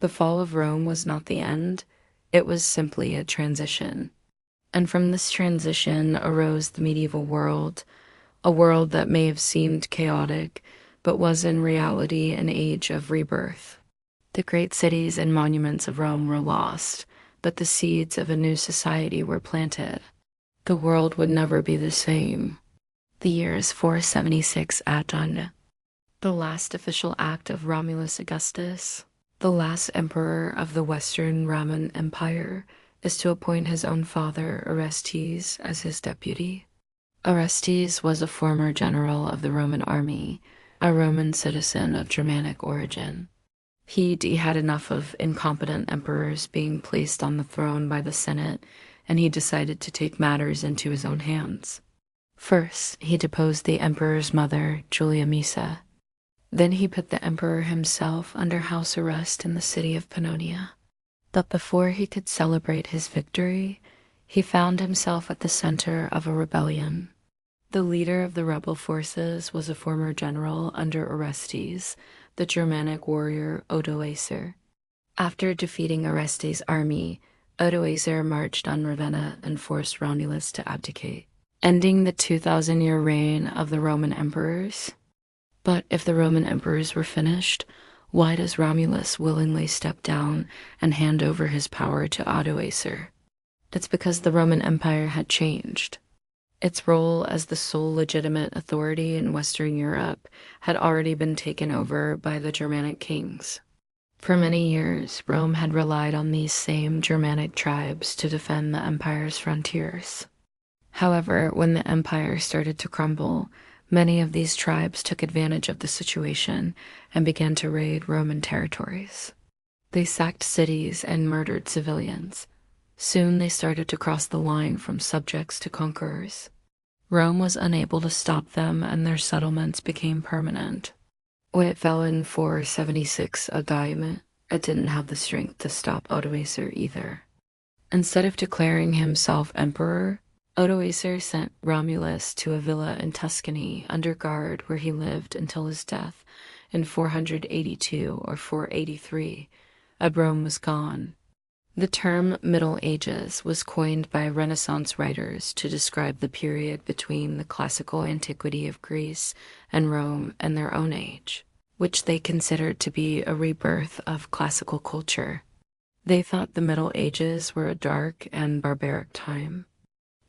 The fall of Rome was not the end, it was simply a transition. And from this transition arose the medieval world, a world that may have seemed chaotic, but was in reality an age of rebirth. The great cities and monuments of Rome were lost, but the seeds of a new society were planted. The world would never be the same. The year is 476 Adon, the last official act of Romulus Augustus, the last emperor of the Western Roman Empire, is to appoint his own father, Orestes, as his deputy. Orestes was a former general of the Roman army, a Roman citizen of Germanic origin. He had enough of incompetent emperors being placed on the throne by the Senate, and he decided to take matters into his own hands. First, he deposed the emperor's mother, Julia Misa. Then he put the emperor himself under house arrest in the city of Pannonia. But before he could celebrate his victory, he found himself at the center of a rebellion. The leader of the rebel forces was a former general under Orestes, the Germanic warrior Odoacer. After defeating Orestes' army, Odoacer marched on Ravenna and forced Romulus to abdicate, ending the 2,000-year reign of the Roman emperors. But if the Roman emperors were finished, why does Romulus willingly step down and hand over his power to Odoacer? It's because the Roman Empire had changed. Its role as the sole legitimate authority in Western Europe had already been taken over by the Germanic kings. For many years, Rome had relied on these same Germanic tribes to defend the empire's frontiers. However, when the empire started to crumble, many of these tribes took advantage of the situation and began to raid Roman territories. They sacked cities and murdered civilians. Soon they started to cross the line from subjects to conquerors. Rome was unable to stop them, and their settlements became permanent. When it fell in 476 Agaim, it didn't have the strength to stop Odoacer either. Instead of declaring himself emperor, Odoacer sent Romulus to a villa in Tuscany under guard where he lived until his death in 482 or 483, and Rome was gone. The term Middle Ages was coined by Renaissance writers to describe the period between the classical antiquity of Greece and Rome and their own age, which they considered to be a rebirth of classical culture. They thought the Middle Ages were a dark and barbaric time.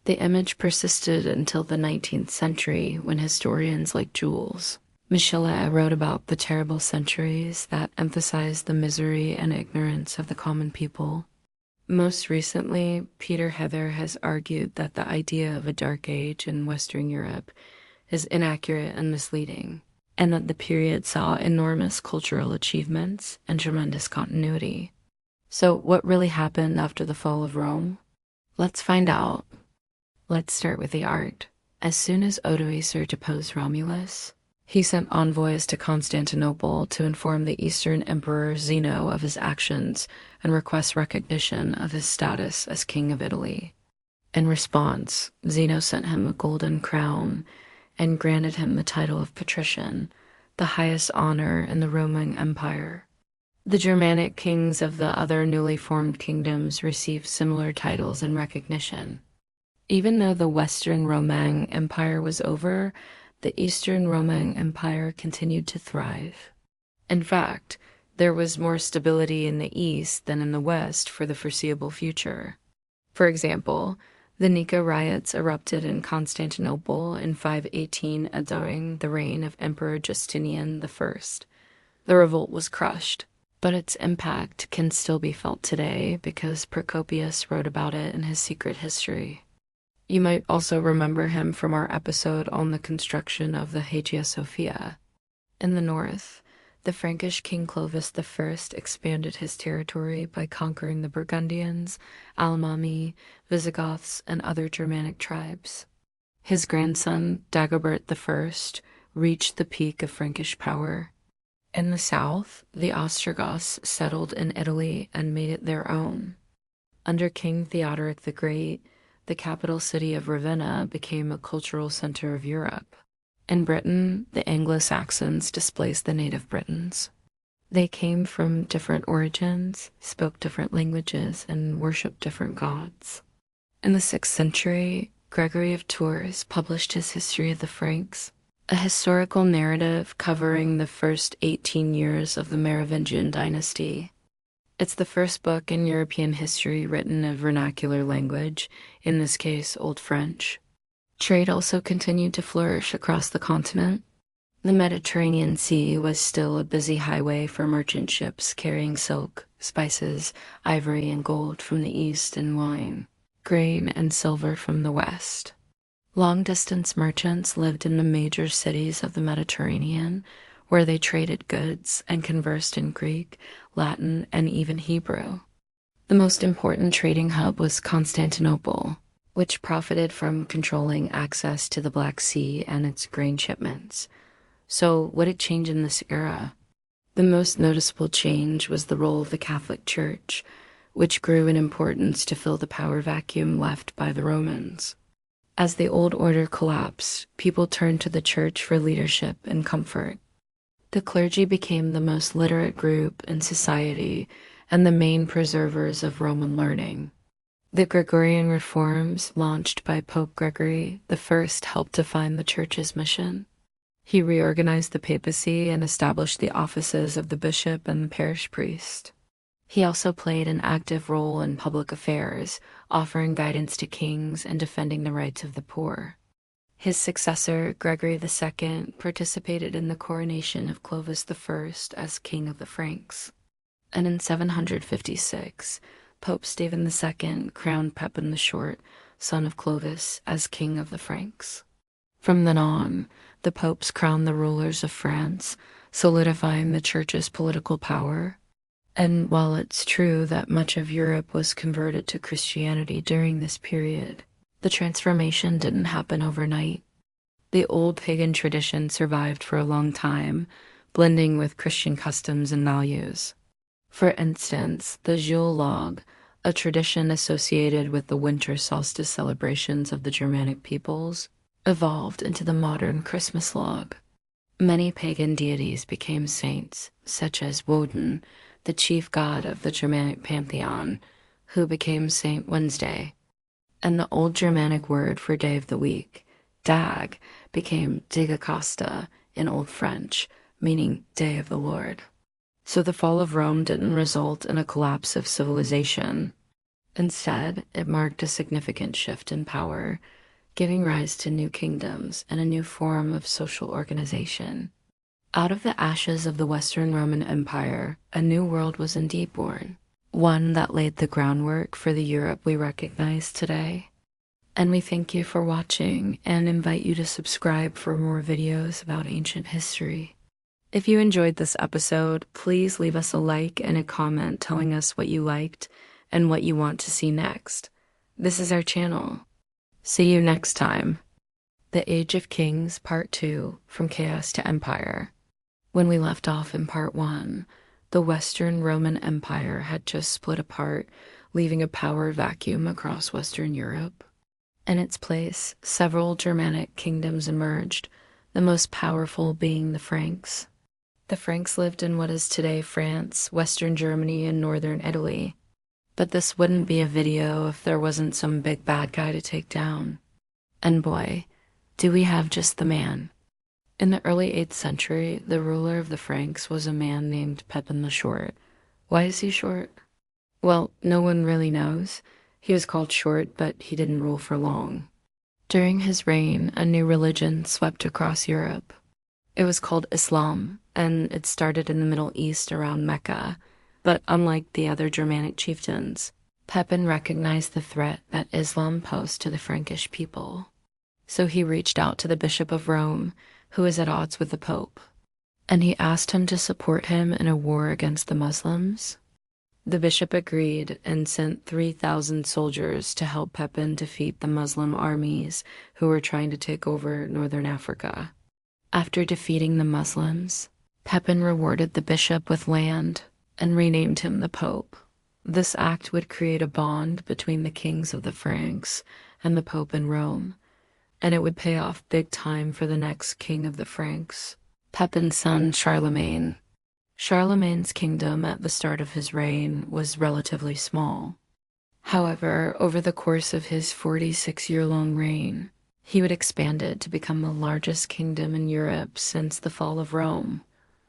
The image persisted until the 19th century when historians like Jules Michelet wrote about the terrible centuries that emphasized the misery and ignorance of the common people. Most recently, Peter Heather has argued that the idea of a dark age in Western Europe is inaccurate and misleading, and that the period saw enormous cultural achievements and tremendous continuity. So what really happened after the fall of Rome? Let's find out. Let's start with the art. As soon as Odoacer deposed Romulus, he sent envoys to Constantinople to inform the Eastern Emperor Zeno of his actions and request recognition of his status as King of Italy. In response, Zeno sent him a golden crown and granted him the title of patrician, the highest honor in the Roman Empire. The Germanic kings of the other newly formed kingdoms received similar titles and recognition. Even though the Western Roman Empire was over, the Eastern Roman Empire continued to thrive. In fact, there was more stability in the East than in the West for the foreseeable future. For example, the Nika riots erupted in Constantinople in 518 during the reign of Emperor Justinian I. The revolt was crushed, but its impact can still be felt today because Procopius wrote about it in his secret history. You might also remember him from our episode on the construction of the Hagia Sophia. In the north, the Frankish king Clovis I expanded his territory by conquering the Burgundians, Alemanni, Visigoths, and other Germanic tribes. His grandson, Dagobert I, reached the peak of Frankish power. In the south, the Ostrogoths settled in Italy and made it their own. Under King Theodoric the Great, the capital city of Ravenna became a cultural center of Europe. In Britain, the Anglo-Saxons displaced the native Britons. They came from different origins, spoke different languages, and worshipped different gods. In the 6th century, Gregory of Tours published his History of the Franks, a historical narrative covering the first 18 years of the Merovingian dynasty. It's the first book in European history written in a vernacular language, in this case, Old French. Trade also continued to flourish across the continent. The Mediterranean Sea was still a busy highway for merchant ships carrying silk, spices, ivory, and gold from the east, and wine, grain, and silver from the west. Long-distance merchants lived in the major cities of the Mediterranean, where they traded goods and conversed in Greek, Latin, and even Hebrew. The most important trading hub was Constantinople, which profited from controlling access to the Black Sea and its grain shipments. So, what did change in this era? The most noticeable change was the role of the Catholic Church, which grew in importance to fill the power vacuum left by the Romans. As the old order collapsed, people turned to the church for leadership and comfort. The clergy became the most literate group in society and the main preservers of Roman learning. The Gregorian reforms launched by Pope Gregory I helped define the church's mission. He reorganized the papacy and established the offices of the bishop and the parish priest. He also played an active role in public affairs, offering guidance to kings and defending the rights of the poor. His successor, Gregory II, participated in the coronation of Clovis I as King of the Franks. And in 756, Pope Stephen II crowned Pepin the Short, son of Clovis, as King of the Franks. From then on, the popes crowned the rulers of France, solidifying the church's political power. And while it's true that much of Europe was converted to Christianity during this period, the transformation didn't happen overnight. The old pagan tradition survived for a long time, blending with Christian customs and values. For instance, the Yule log, a tradition associated with the winter solstice celebrations of the Germanic peoples, evolved into the modern Christmas log. Many pagan deities became saints, such as Woden, the chief god of the Germanic pantheon, who became Saint Wednesday. And the old Germanic word for day of the week, dag, became Digacosta in Old French, meaning day of the Lord. So the fall of Rome didn't result in a collapse of civilization. Instead, it marked a significant shift in power, giving rise to new kingdoms and a new form of social organization. Out of the ashes of the Western Roman Empire, a new world was indeed born, one that laid the groundwork for the Europe we recognize today. And we thank you for watching and invite you to subscribe for more videos about ancient history. If you enjoyed this episode, please leave us a like and a comment telling us what you liked and what you want to see next. This is our channel. See you next time. The Age of Kings, Part 2, From Chaos to Empire. When we left off in Part 1, the Western Roman Empire had just split apart, leaving a power vacuum across Western Europe. In its place, several Germanic kingdoms emerged, the most powerful being the Franks. The Franks lived in what is today France, Western Germany, and Northern Italy. But this wouldn't be a video if there wasn't some big bad guy to take down. And boy, do we have just the man. In the early 8th century, the ruler of the Franks was a man named Pepin the Short. Why is he short? Well, no one really knows. He was called Short, but he didn't rule for long. During his reign, a new religion swept across Europe. It was called Islam, and it started in the Middle East around Mecca. But unlike the other Germanic chieftains, Pepin recognized the threat that Islam posed to the Frankish people. So he reached out to the Bishop of Rome, who was at odds with the Pope, and he asked him to support him in a war against the Muslims. The bishop agreed and sent 3,000 soldiers to help Pepin defeat the Muslim armies who were trying to take over northern Africa. After defeating the Muslims, Pepin rewarded the bishop with land and renamed him the Pope. This act would create a bond between the kings of the Franks and the Pope in Rome, and it would pay off big time for the next king of the Franks, Pepin's son Charlemagne. Charlemagne's kingdom at the start of his reign was relatively small. However, over the course of his 46-year-long reign, he would expand it to become the largest kingdom in Europe since the fall of Rome.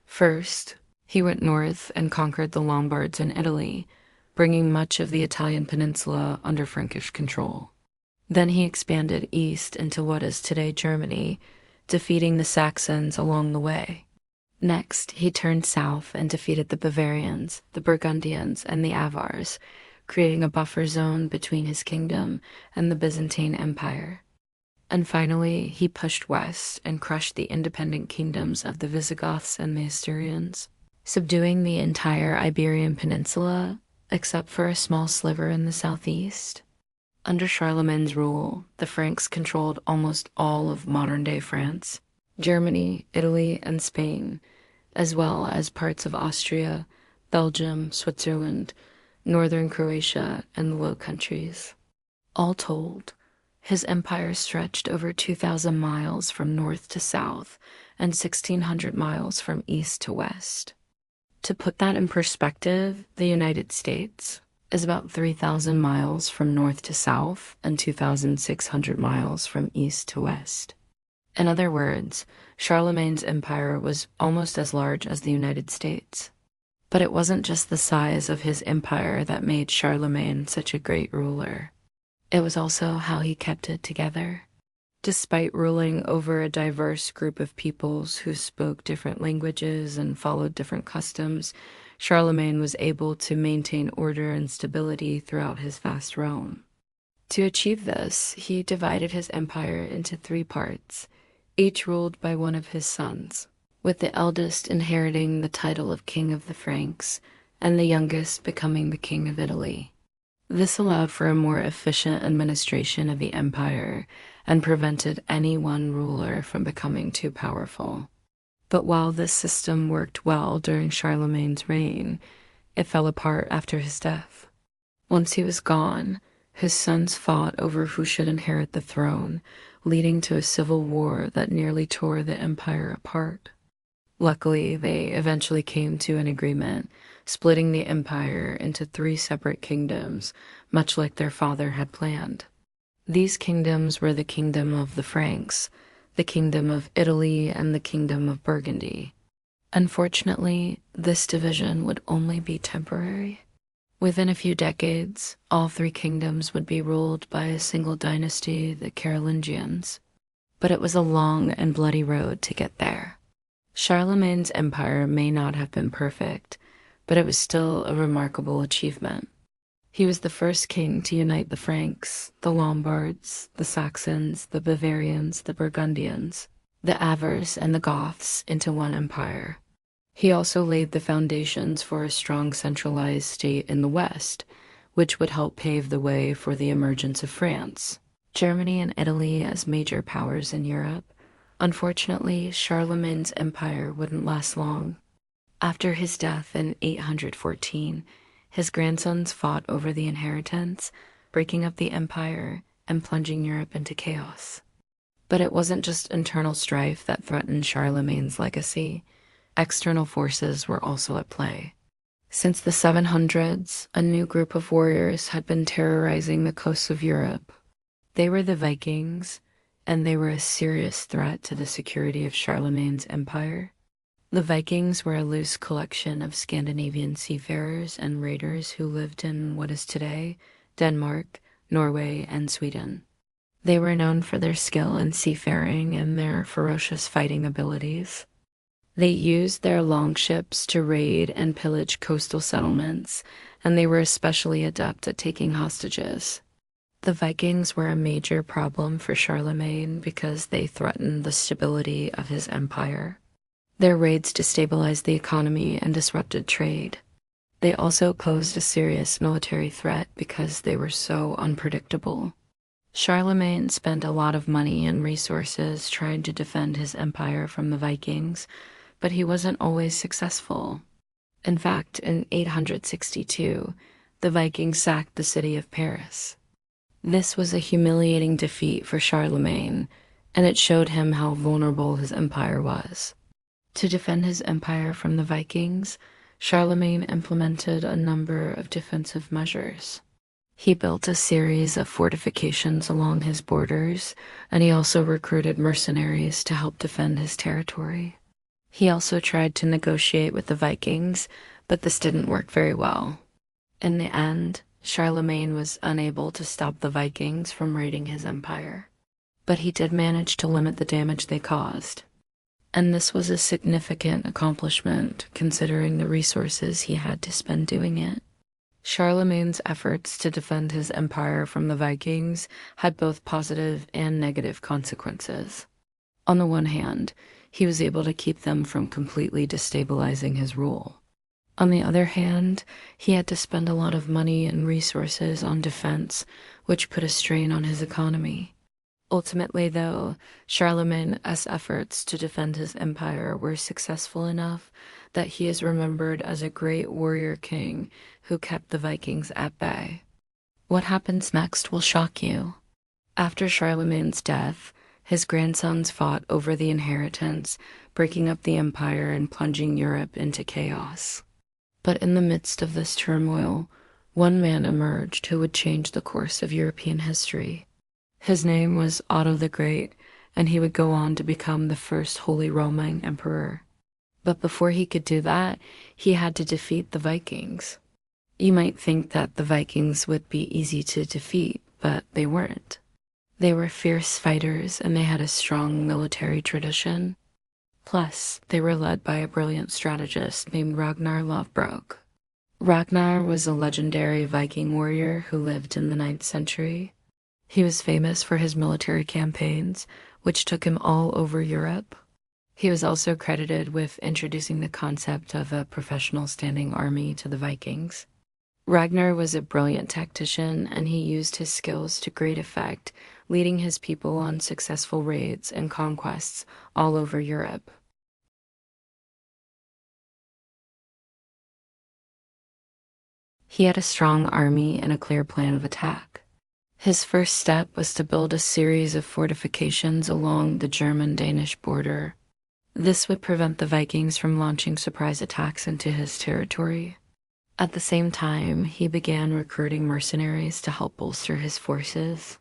First, he went north and conquered the Lombards in Italy, bringing much of the Italian peninsula under Frankish control. Then he expanded east into what is today Germany, defeating the Saxons along the way. Next, he turned south and defeated the Bavarians, the Burgundians, and the Avars, creating a buffer zone between his kingdom and the Byzantine Empire. And finally, he pushed west and crushed the independent kingdoms of the Visigoths and the Asturians, subduing the entire Iberian Peninsula, except for a small sliver in the southeast. Under Charlemagne's rule, the Franks controlled almost all of modern-day France, Germany, Italy, and Spain, as well as parts of Austria, Belgium, Switzerland, northern Croatia, and the Low Countries. All told, his empire stretched over 2,000 miles from north to south and 1,600 miles from east to west. To put that in perspective, the United States is about 3,000 miles from north to south and 2,600 miles from east to west. In other words, Charlemagne's empire was almost as large as the United States. But it wasn't just the size of his empire that made Charlemagne such a great ruler. It was also how he kept it together. Despite ruling over a diverse group of peoples who spoke different languages and followed different customs, Charlemagne was able to maintain order and stability throughout his vast realm. To achieve this, he divided his empire into 3 parts, each ruled by one of his sons, with the eldest inheriting the title of King of the Franks and the youngest becoming the King of Italy. This allowed for a more efficient administration of the empire and prevented any one ruler from becoming too powerful. But while this system worked well during Charlemagne's reign, it fell apart after his death. Once he was gone, his sons fought over who should inherit the throne, leading to a civil war that nearly tore the empire apart. Luckily, they eventually came to an agreement, splitting the empire into 3 separate kingdoms, much like their father had planned. These kingdoms were the kingdom of the Franks, the kingdom of Italy, and the kingdom of Burgundy. Unfortunately, this division would only be temporary. Within a few decades, all 3 kingdoms would be ruled by a single dynasty, the Carolingians. But it was a long and bloody road to get there. Charlemagne's empire may not have been perfect, but it was still a remarkable achievement. He was the first king to unite the Franks, the Lombards, the Saxons, the Bavarians, the Burgundians, the Avars, and the Goths into one empire. He also laid the foundations for a strong centralized state in the West, which would help pave the way for the emergence of France, Germany, and Italy as major powers in Europe. Unfortunately, Charlemagne's empire wouldn't last long. After his death in 814, his grandsons fought over the inheritance, breaking up the empire and plunging Europe into chaos. But it wasn't just internal strife that threatened Charlemagne's legacy. External forces were also at play. Since the 700s, a new group of warriors had been terrorizing the coasts of Europe. They were the Vikings, and they were a serious threat to the security of Charlemagne's empire. The Vikings were a loose collection of Scandinavian seafarers and raiders who lived in what is today Denmark, Norway, and Sweden. They were known for their skill in seafaring and their ferocious fighting abilities. They used their longships to raid and pillage coastal settlements, and they were especially adept at taking hostages. The Vikings were a major problem for Charlemagne because they threatened the stability of his empire. Their raids destabilized the economy and disrupted trade. They also posed a serious military threat because they were so unpredictable. Charlemagne spent a lot of money and resources trying to defend his empire from the Vikings, but he wasn't always successful. In fact, in 862, the Vikings sacked the city of Paris. This was a humiliating defeat for Charlemagne, and it showed him how vulnerable his empire was. To defend his empire from the Vikings, Charlemagne implemented a number of defensive measures. He built a series of fortifications along his borders, and he also recruited mercenaries to help defend his territory. He also tried to negotiate with the Vikings, but this didn't work very well. In the end, Charlemagne was unable to stop the Vikings from raiding his empire, but he did manage to limit the damage they caused. And this was a significant accomplishment considering the resources he had to spend doing it. Charlemagne's efforts to defend his empire from the Vikings had both positive and negative consequences. On the one hand, he was able to keep them from completely destabilizing his rule. On the other hand, he had to spend a lot of money and resources on defense, which put a strain on his economy. Ultimately, though, Charlemagne's efforts to defend his empire were successful enough that he is remembered as a great warrior king who kept the Vikings at bay. What happens next will shock you. After Charlemagne's death, his grandsons fought over the inheritance, breaking up the empire and plunging Europe into chaos. But in the midst of this turmoil, one man emerged who would change the course of European history. His name was Otto the Great, and he would go on to become the first Holy Roman Emperor. But before he could do that, he had to defeat the Vikings. You might think that the Vikings would be easy to defeat, but they weren't. They were fierce fighters, and they had a strong military tradition. Plus, they were led by a brilliant strategist named Ragnar Lothbrok. Ragnar was a legendary Viking warrior who lived in the 9th century. He was famous for his military campaigns, which took him all over Europe. He was also credited with introducing the concept of a professional standing army to the Vikings. Ragnar was a brilliant tactician, and he used his skills to great effect, leading his people on successful raids and conquests all over Europe. He had a strong army and a clear plan of attack. His first step was to build a series of fortifications along the German-Danish border. This would prevent the Vikings from launching surprise attacks into his territory. At the same time, he began recruiting mercenaries to help bolster his forces.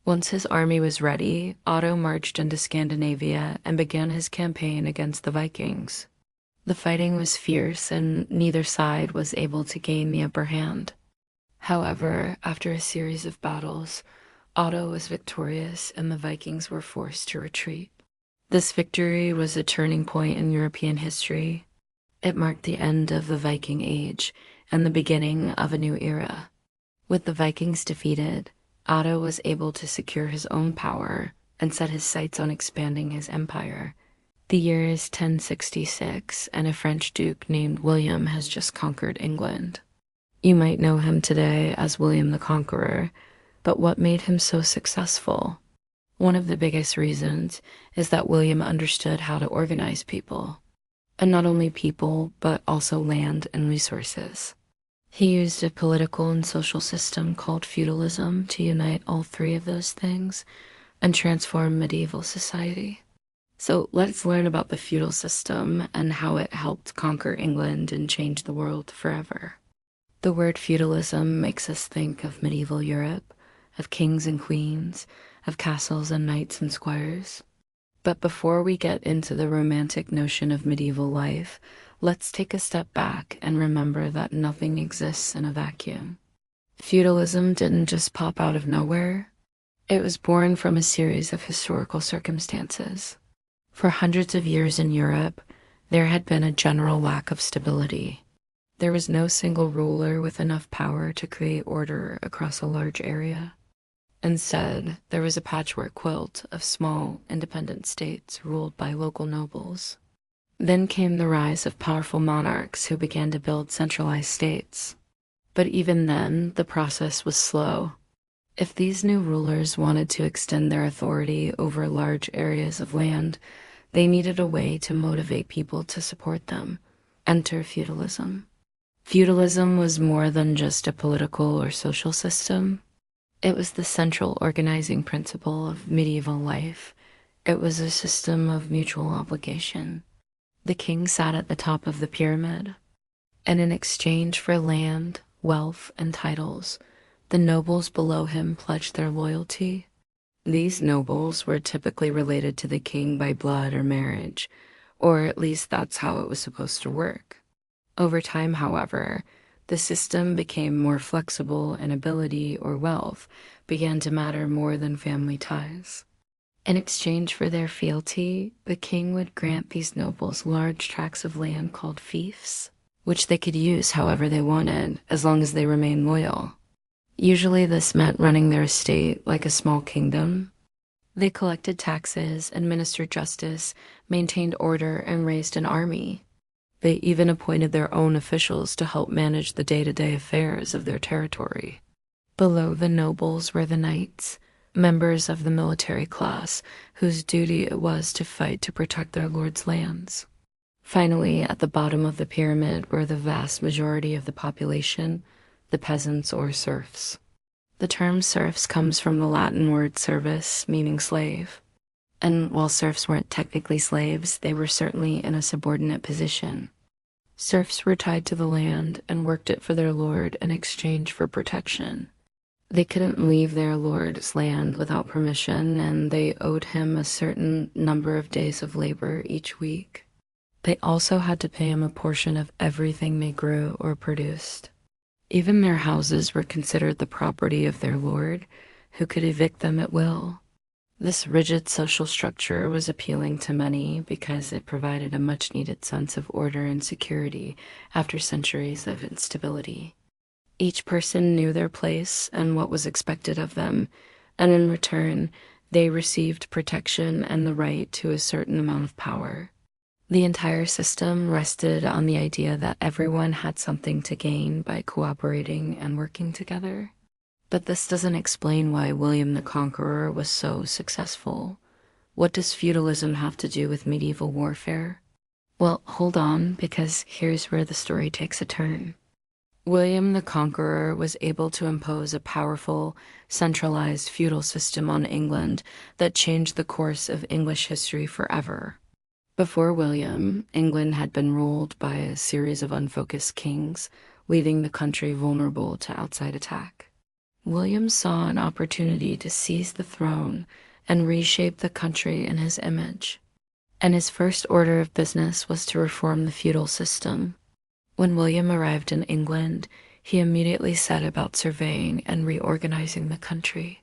Once his army was ready, Otto marched into Scandinavia and began his campaign against the Vikings. The fighting was fierce, and neither side was able to gain the upper hand. However, after a series of battles, Otto was victorious and the Vikings were forced to retreat. This victory was a turning point in European history. It marked the end of the Viking Age and the beginning of a new era. With the Vikings defeated, Otto was able to secure his own power and set his sights on expanding his empire. The year is 1066, and a French duke named William has just conquered England. You might know him today as William the Conqueror, but what made him so successful? One of the biggest reasons is that William understood how to organize people. And not only people, but also land and resources. He used a political and social system called feudalism to unite all three of those things and transform medieval society. So let's learn about the feudal system and how it helped conquer England and change the world forever. The word feudalism makes us think of medieval Europe, of kings and queens, of castles and knights and squires. But before we get into the romantic notion of medieval life, let's take a step back and remember that nothing exists in a vacuum. Feudalism didn't just pop out of nowhere. It was born from a series of historical circumstances. For hundreds of years in Europe, there had been a general lack of stability. There was no single ruler with enough power to create order across a large area. Instead, there was a patchwork quilt of small, independent states ruled by local nobles. Then came the rise of powerful monarchs who began to build centralized states. But even then, the process was slow. If these new rulers wanted to extend their authority over large areas of land, they needed a way to motivate people to support them. Enter feudalism. Feudalism was more than just a political or social system. It was the central organizing principle of medieval life. It was a system of mutual obligation. The king sat at the top of the pyramid, and in exchange for land, wealth, and titles, the nobles below him pledged their loyalty. These nobles were typically related to the king by blood or marriage, or at least that's how it was supposed to work. Over time, however, the system became more flexible and ability or wealth began to matter more than family ties. In exchange for their fealty, the king would grant these nobles large tracts of land called fiefs, which they could use however they wanted, as long as they remained loyal. Usually this meant running their estate like a small kingdom. They collected taxes, administered justice, maintained order, and raised an army. They even appointed their own officials to help manage the day-to-day affairs of their territory. Below the nobles were the knights, members of the military class whose duty it was to fight to protect their lord's lands. Finally, at the bottom of the pyramid were the vast majority of the population, the peasants or serfs. The term serfs comes from the Latin word servus, meaning slave. And while serfs weren't technically slaves, they were certainly in a subordinate position. Serfs were tied to the land and worked it for their lord in exchange for protection. They couldn't leave their lord's land without permission, and they owed him a certain number of days of labor each week. They also had to pay him a portion of everything they grew or produced. Even their houses were considered the property of their lord, who could evict them at will. This rigid social structure was appealing to many because it provided a much-needed sense of order and security after centuries of instability. Each person knew their place and what was expected of them, and in return, they received protection and the right to a certain amount of power. The entire system rested on the idea that everyone had something to gain by cooperating and working together. But this doesn't explain why William the Conqueror was so successful. What does feudalism have to do with medieval warfare? Well, hold on, because here's where the story takes a turn. William the Conqueror was able to impose a powerful, centralized feudal system on England that changed the course of English history forever. Before William, England had been ruled by a series of unfocused kings, leaving the country vulnerable to outside attack. William saw an opportunity to seize the throne and reshape the country in his image. And his first order of business was to reform the feudal system. When William arrived in England, he immediately set about surveying and reorganizing the country.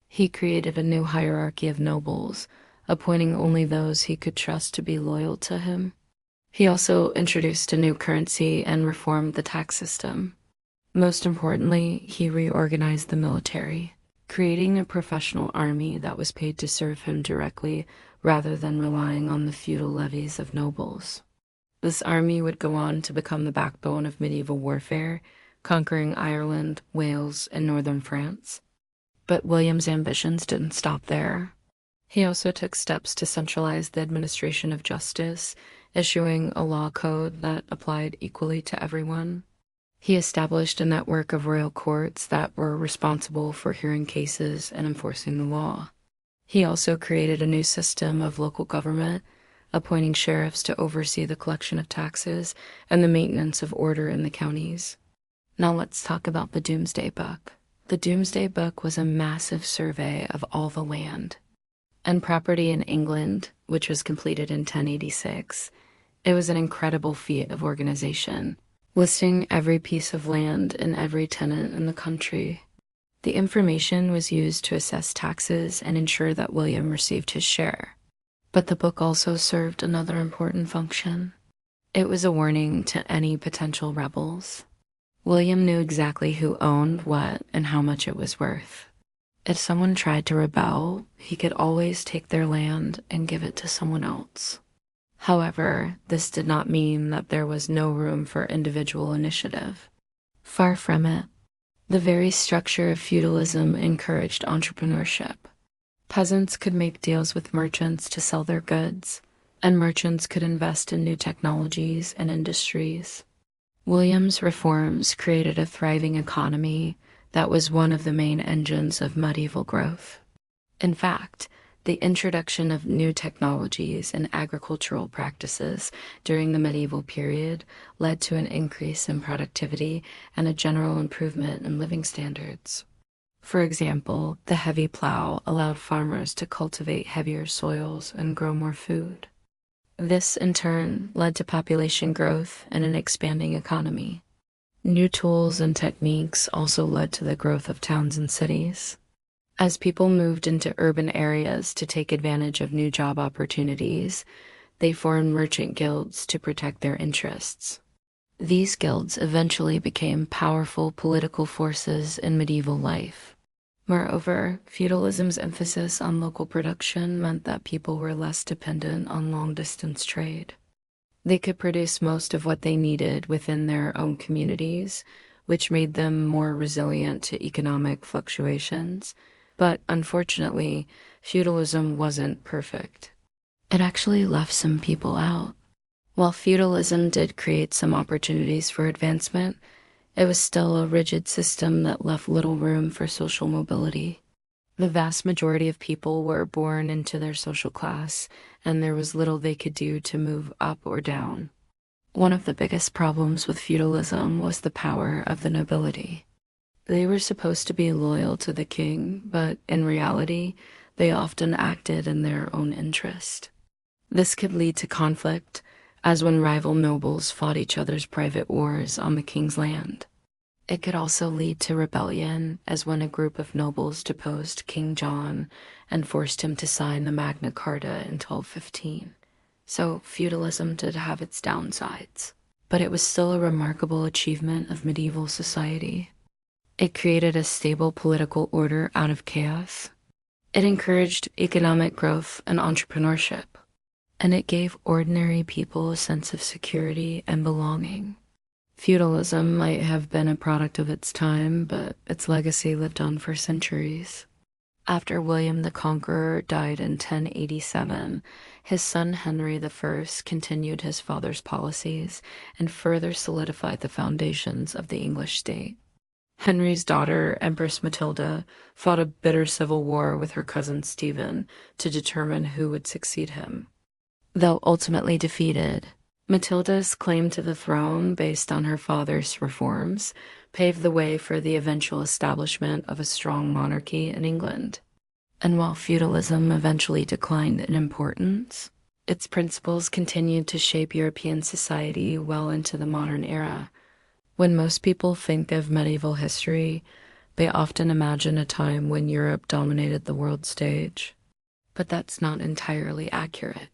He created a new hierarchy of nobles, appointing only those he could trust to be loyal to him. He also introduced a new currency and reformed the tax system. Most importantly, he reorganized the military, creating a professional army that was paid to serve him directly rather than relying on the feudal levies of nobles. This army would go on to become the backbone of medieval warfare, conquering Ireland, Wales, and northern France. But William's ambitions didn't stop there. He also took steps to centralize the administration of justice, issuing a law code that applied equally to everyone. He established a network of royal courts that were responsible for hearing cases and enforcing the law. He also created a new system of local government, appointing sheriffs to oversee the collection of taxes and the maintenance of order in the counties. Now let's talk about the Doomsday Book. The Doomsday Book was a massive survey of all the land and property in England, which was completed in 1086. It was an incredible feat of organization, listing every piece of land and every tenant in the country. The information was used to assess taxes and ensure that William received his share. But the book also served another important function. It was a warning to any potential rebels. William knew exactly who owned what and how much it was worth. If someone tried to rebel, he could always take their land and give it to someone else. However, this did not mean that there was no room for individual initiative. Far from it. The very structure of feudalism encouraged entrepreneurship. Peasants could make deals with merchants to sell their goods, and merchants could invest in new technologies and industries. William's reforms created a thriving economy that was one of the main engines of medieval growth. In fact, The introduction of new technologies and agricultural practices during the medieval period led to an increase in productivity and a general improvement in living standards. For example, the heavy plow allowed farmers to cultivate heavier soils and grow more food. This, in turn, led to population growth and an expanding economy. New tools and techniques also led to the growth of towns and cities. As people moved into urban areas to take advantage of new job opportunities, they formed merchant guilds to protect their interests. These guilds eventually became powerful political forces in medieval life. Moreover, feudalism's emphasis on local production meant that people were less dependent on long-distance trade. They could produce most of what they needed within their own communities, which made them more resilient to economic fluctuations. But unfortunately, feudalism wasn't perfect. It actually left some people out. While feudalism did create some opportunities for advancement, it was still a rigid system that left little room for social mobility. The vast majority of people were born into their social class, and there was little they could do to move up or down. One of the biggest problems with feudalism was the power of the nobility. They were supposed to be loyal to the king, but in reality, they often acted in their own interest. This could lead to conflict, as when rival nobles fought each other's private wars on the king's land. It could also lead to rebellion, as when a group of nobles deposed King John and forced him to sign the Magna Carta in 1215. So feudalism did have its downsides, but it was still a remarkable achievement of medieval society. It created a stable political order out of chaos. It encouraged economic growth and entrepreneurship, and it gave ordinary people a sense of security and belonging. Feudalism might have been a product of its time, but its legacy lived on for centuries. After William the Conqueror died in 1087, his son Henry I continued his father's policies and further solidified the foundations of the English state. Henry's daughter, Empress Matilda, fought a bitter civil war with her cousin Stephen to determine who would succeed him. Though ultimately defeated, Matilda's claim to the throne, based on her father's reforms, paved the way for the eventual establishment of a strong monarchy in England. And while feudalism eventually declined in importance, its principles continued to shape European society well into the modern era. When most people think of medieval history, they often imagine a time when Europe dominated the world stage. But that's not entirely accurate.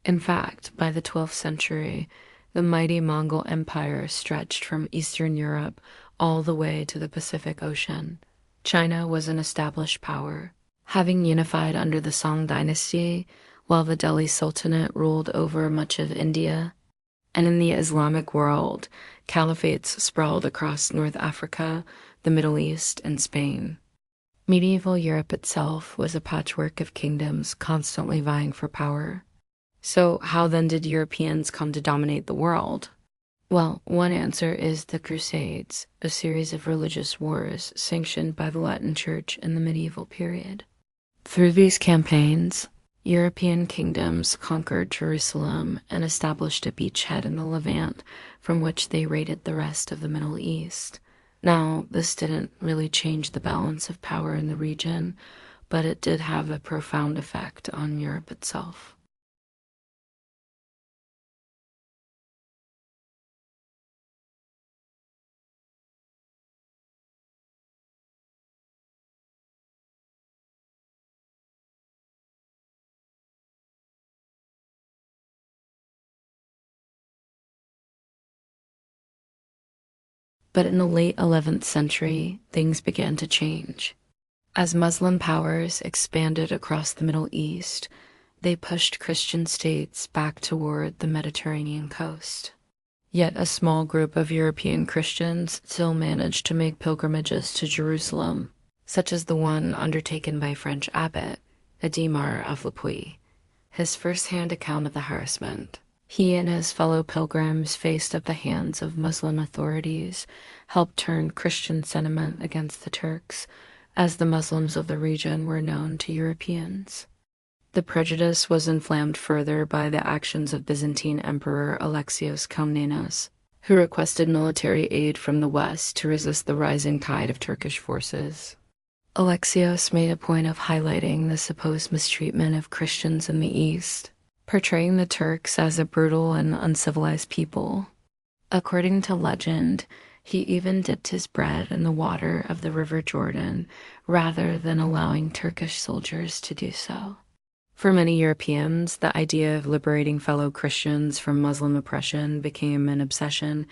In fact, by the 12th century, the mighty Mongol Empire stretched from Eastern Europe all the way to the Pacific Ocean. China was an established power, having unified under the Song dynasty, while the Delhi Sultanate ruled over much of India. And in the Islamic world, caliphates sprawled across North Africa, the Middle East, and Spain. Medieval Europe itself was a patchwork of kingdoms constantly vying for power. So how then did Europeans come to dominate the world? Well, one answer is the Crusades, a series of religious wars sanctioned by the Latin Church in the medieval period. Through these campaigns, European kingdoms conquered Jerusalem and established a beachhead in the Levant from which they raided the rest of the Middle East. Now, this didn't really change the balance of power in the region, but it did have a profound effect on Europe itself. But in the late 11th century, things began to change. As Muslim powers expanded across the Middle East, they pushed Christian states back toward the Mediterranean coast. Yet a small group of European Christians still managed to make pilgrimages to Jerusalem, such as the one undertaken by French abbot Adhemar of Lpuy. His first-hand account of the harassment he and his fellow pilgrims faced at the hands of Muslim authorities helped turn Christian sentiment against the Turks, as the Muslims of the region were known to Europeans. The prejudice was inflamed further by the actions of Byzantine Emperor Alexios Komnenos, who requested military aid from the West to resist the rising tide of Turkish forces. Alexios made a point of highlighting the supposed mistreatment of Christians in the East, portraying the Turks as a brutal and uncivilized people. According to legend, he even dipped his bread in the water of the River Jordan rather than allowing Turkish soldiers to do so. For many Europeans, the idea of liberating fellow Christians from Muslim oppression became an obsession,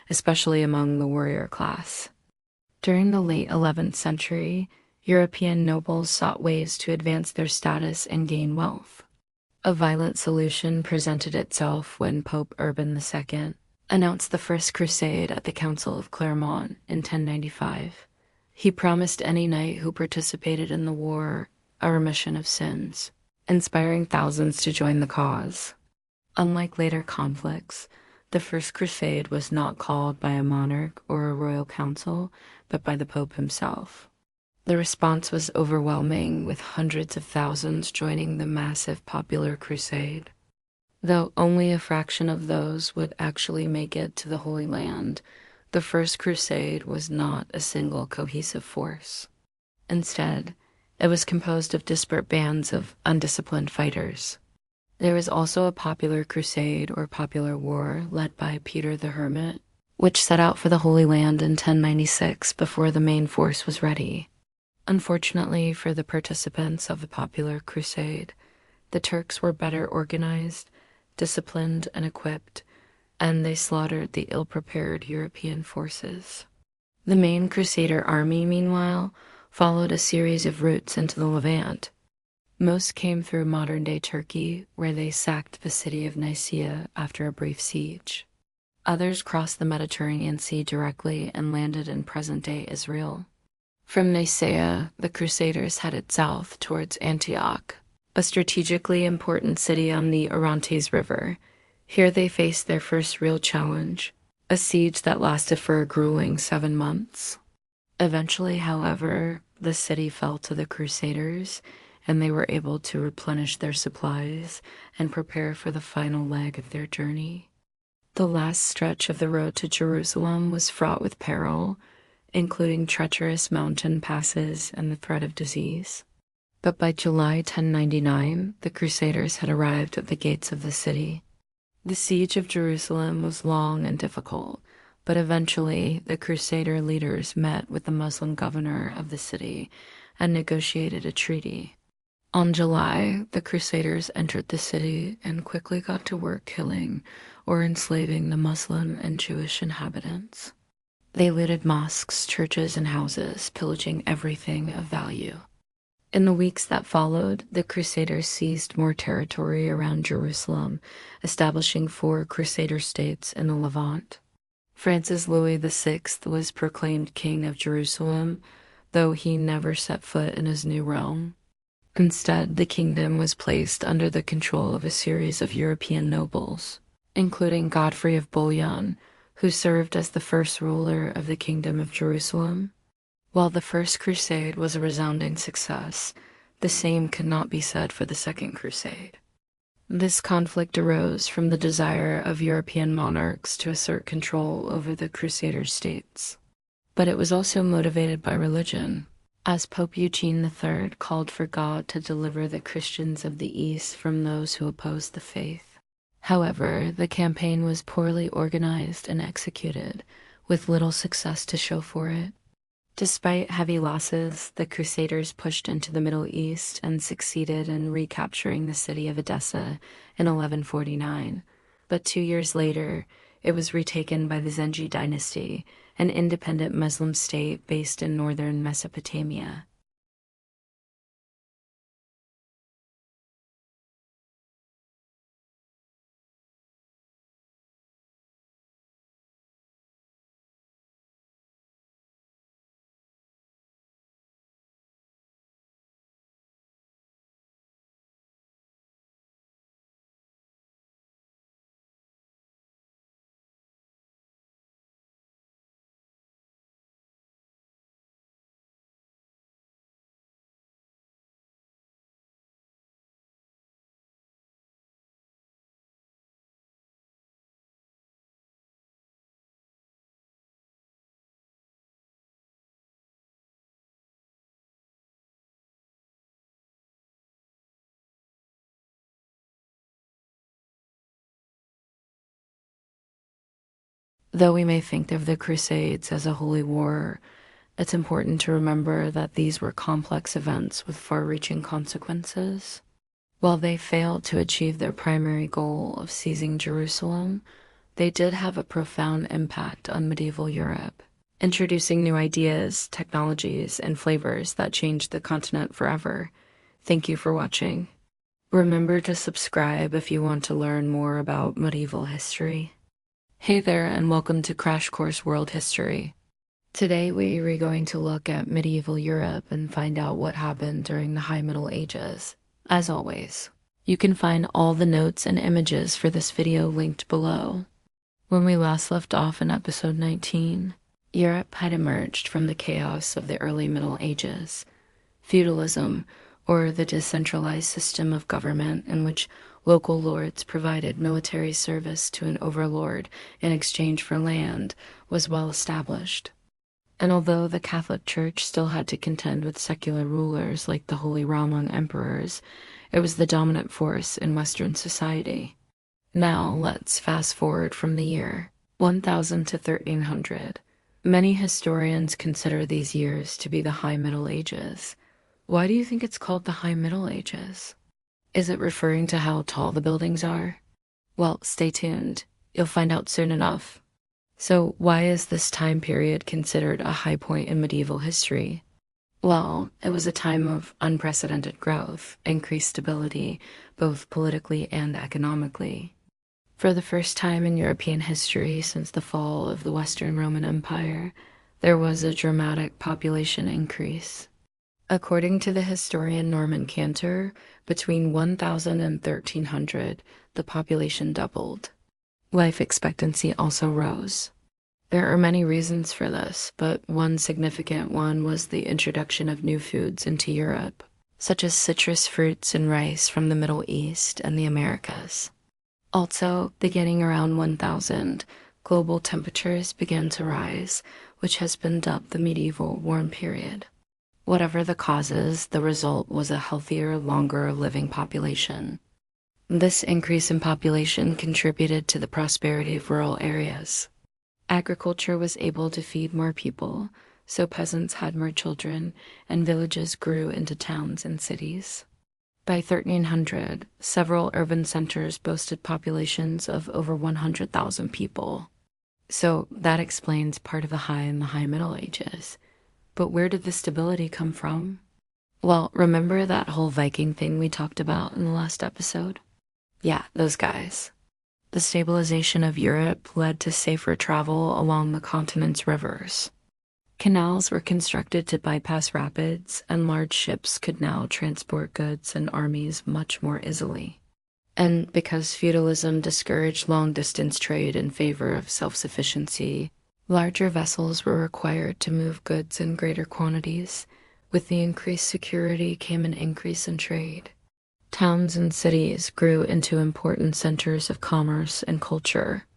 especially among the warrior class. During the late 11th century, European nobles sought ways to advance their status and gain wealth. A violent solution presented itself when Pope Urban II announced the First Crusade at the Council of Clermont in 1095. He promised any knight who participated in the war a remission of sins, inspiring thousands to join the cause. Unlike later conflicts, the First Crusade was not called by a monarch or a royal council, but by the Pope himself. The response was overwhelming, with hundreds of thousands joining the massive popular crusade. Though only a fraction of those would actually make it to the Holy Land, the First Crusade was not a single cohesive force. Instead, it was composed of disparate bands of undisciplined fighters. There was also a popular crusade or popular war led by Peter the Hermit, which set out for the Holy Land in 1096 before the main force was ready. Unfortunately for the participants of the popular crusade, the Turks were better organized, disciplined, and equipped, and they slaughtered the ill-prepared European forces. The main Crusader army, meanwhile, followed a series of routes into the Levant. Most came through modern-day Turkey, where they sacked the city of Nicaea after a brief siege. Others crossed the Mediterranean Sea directly and landed in present-day Israel. From Nicaea, the Crusaders headed south towards Antioch, a strategically important city on the Orontes River. Here they faced their first real challenge, a siege that lasted for a grueling 7 months. Eventually, however, the city fell to the Crusaders, and they were able to replenish their supplies and prepare for the final leg of their journey. The last stretch of the road to Jerusalem was fraught with peril, including treacherous mountain passes and the threat of disease. But by July 1099, the Crusaders had arrived at the gates of the city. The siege of Jerusalem was long and difficult, but eventually the Crusader leaders met with the Muslim governor of the city and negotiated a treaty. On July, the Crusaders entered the city and quickly got to work killing or enslaving the Muslim and Jewish inhabitants. They looted mosques, churches, and houses, pillaging everything of value. In the weeks that followed, the Crusaders seized more territory around Jerusalem, establishing 4 Crusader states in the Levant. Francis Louis VI was proclaimed King of Jerusalem, though he never set foot in his new realm. Instead, the kingdom was placed under the control of a series of European nobles, including Godfrey of Bouillon, who served as the first ruler of the Kingdom of Jerusalem. While the First Crusade was a resounding success, the same could not be said for the Second Crusade. This conflict arose from the desire of European monarchs to assert control over the Crusader states. But it was also motivated by religion, as Pope Eugene III called for God to deliver the Christians of the East from those who opposed the faith. However, the campaign was poorly organized and executed, with little success to show for it. Despite heavy losses, the Crusaders pushed into the Middle East and succeeded in recapturing the city of Edessa in 1149. But 2 years later, it was retaken by the Zengi dynasty, an independent Muslim state based in northern Mesopotamia. Though we may think of the Crusades as a holy war, it's important to remember that these were complex events with far-reaching consequences. While they failed to achieve their primary goal of seizing Jerusalem, they did have a profound impact on medieval Europe, introducing new ideas, technologies, and flavors that changed the continent forever. Thank you for watching. Remember to subscribe if you want to learn more about medieval history. Hey there, and welcome to Crash Course World History. Today we are going to look at medieval Europe and find out what happened during the High Middle Ages. As always, you can find all the notes and images for this video linked below. When we last left off in episode 19, Europe had emerged from the chaos of the early Middle Ages. Feudalism, or the decentralized system of government in which local lords provided military service to an overlord in exchange for land, was well established. And although the Catholic Church still had to contend with secular rulers like the Holy Roman emperors, it was the dominant force in Western society. Now let's fast forward from the year 1000 to 1300. Many historians consider these years to be the High Middle Ages. Why do you think it's called the High Middle Ages? Is it referring to how tall the buildings are? Well, stay tuned. You'll find out soon enough. So why is this time period considered a high point in medieval history? Well, it was a time of unprecedented growth, increased stability, both politically and economically. For the first time in European history since the fall of the Western Roman Empire, there was a dramatic population increase. According to the historian Norman Cantor, between 1000 and 1300, the population doubled. Life expectancy also rose. There are many reasons for this, but one significant one was the introduction of new foods into Europe, such as citrus fruits and rice from the Middle East and the Americas. Also, beginning around 1000, global temperatures began to rise, which has been dubbed the medieval warm period. Whatever the causes, the result was a healthier, longer living population. This increase in population contributed to the prosperity of rural areas. Agriculture was able to feed more people, so peasants had more children, and villages grew into towns and cities. By 1300, several urban centers boasted populations of over 100,000 people. So that explains part of the high in the High Middle Ages. But where did the stability come from? Well, remember that whole Viking thing we talked about in the last episode? Yeah, those guys. The stabilization of Europe led to safer travel along the continent's rivers. Canals were constructed to bypass rapids, and large ships could now transport goods and armies much more easily. And because feudalism discouraged long-distance trade in favor of self-sufficiency, larger vessels were required to move goods in greater quantities. With the increased security came an increase in trade. Towns and cities grew into important centers of commerce and culture.